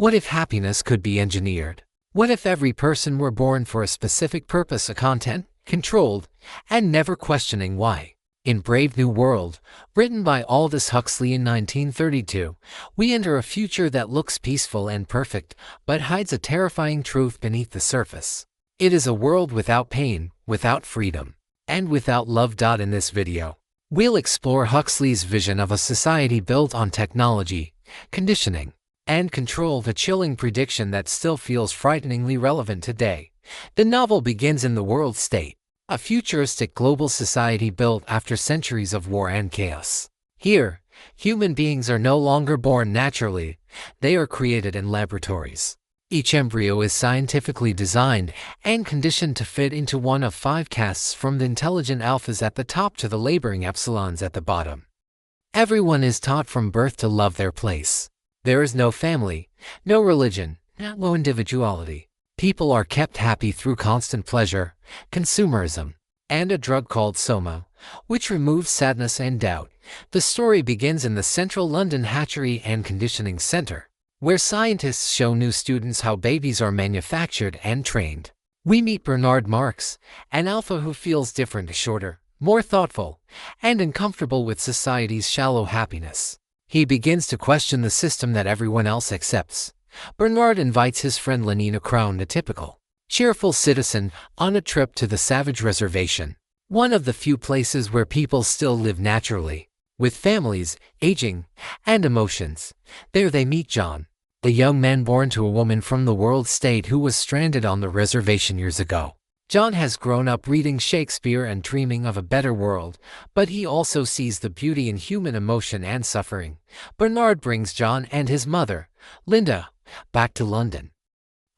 What if happiness could be engineered? What if every person were born for a specific purpose, a content, controlled, and never questioning why? In Brave New World, written by Aldous Huxley in 1932, we enter a future that looks peaceful and perfect, but hides a terrifying truth beneath the surface. It is a world without pain, without freedom, and without love. In this video, we'll explore Huxley's vision of a society built on technology, conditioning, and control, the chilling prediction that still feels frighteningly relevant today. The novel begins in the world state, a futuristic global society built after centuries of war and chaos. Here, human beings are no longer born naturally, they are created in laboratories. Each embryo is scientifically designed and conditioned to fit into one of 5 castes, from the intelligent alphas at the top to the laboring epsilons at the bottom. Everyone is taught from birth to love their place. There is no family, no religion, no individuality. People are kept happy through constant pleasure, consumerism, and a drug called soma, which removes sadness and doubt. The story begins in the central London hatchery and conditioning center, where scientists show new students how babies are manufactured and trained. We meet Bernard Marx, an alpha who feels different, shorter, more thoughtful, and uncomfortable with society's shallow happiness. He begins to question the system that everyone else accepts. Bernard invites his friend Lenina Crown, a typical, cheerful citizen, on a trip to the Savage Reservation, one of the few places where people still live naturally, with families, aging, and emotions. There they meet John, the young man born to a woman from the world state who was stranded on the reservation years ago. John has grown up reading Shakespeare and dreaming of a better world, but he also sees the beauty in human emotion and suffering. Bernard brings John and his mother, Linda, back to London.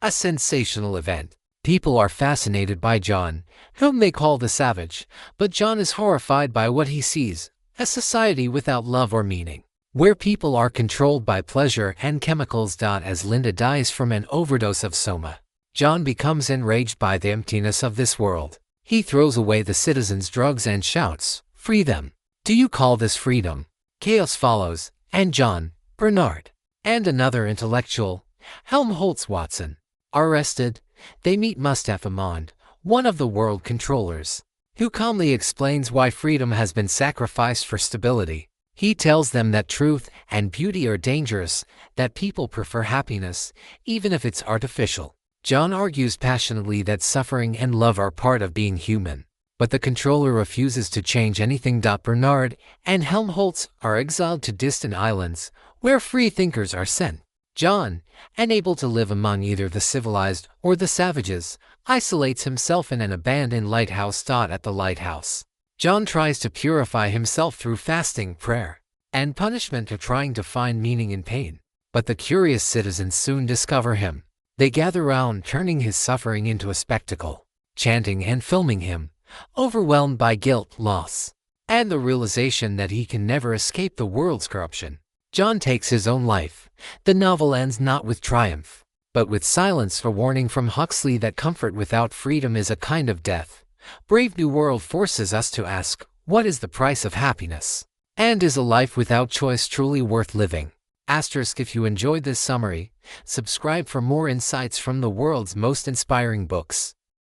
A sensational event. People are fascinated by John, whom they call the Savage, but John is horrified by what he sees, a society without love or meaning, where people are controlled by pleasure and chemicals. As Linda dies from an overdose of soma, John becomes enraged by the emptiness of this world. He throws away the citizens' drugs and shouts, "Free them! Do you call this freedom?" Chaos follows, and John, Bernard, and another intellectual, Helmholtz Watson, are arrested. They meet Mustafa Mond, one of the world controllers, who calmly explains why freedom has been sacrificed for stability. He tells them that truth and beauty are dangerous, that people prefer happiness, even if it's artificial. John argues passionately that suffering and love are part of being human, but the controller refuses to change anything. Bernard and Helmholtz are exiled to distant islands, where free thinkers are sent. John, unable to live among either the civilized or the savages, isolates himself in an abandoned lighthouse. At the lighthouse, John tries to purify himself through fasting, prayer, and punishment, trying to find meaning in pain. But the curious citizens soon discover him. They gather round, turning his suffering into a spectacle, chanting and filming him, overwhelmed by guilt, loss, and the realization that he can never escape the world's corruption. John takes his own life. The novel ends not with triumph, but with silence, a warning from Huxley that comfort without freedom is a kind of death. Brave New World forces us to ask, what is the price of happiness? And is a life without choice truly worth living? If you enjoyed this summary, subscribe for more insights from the world's most inspiring books.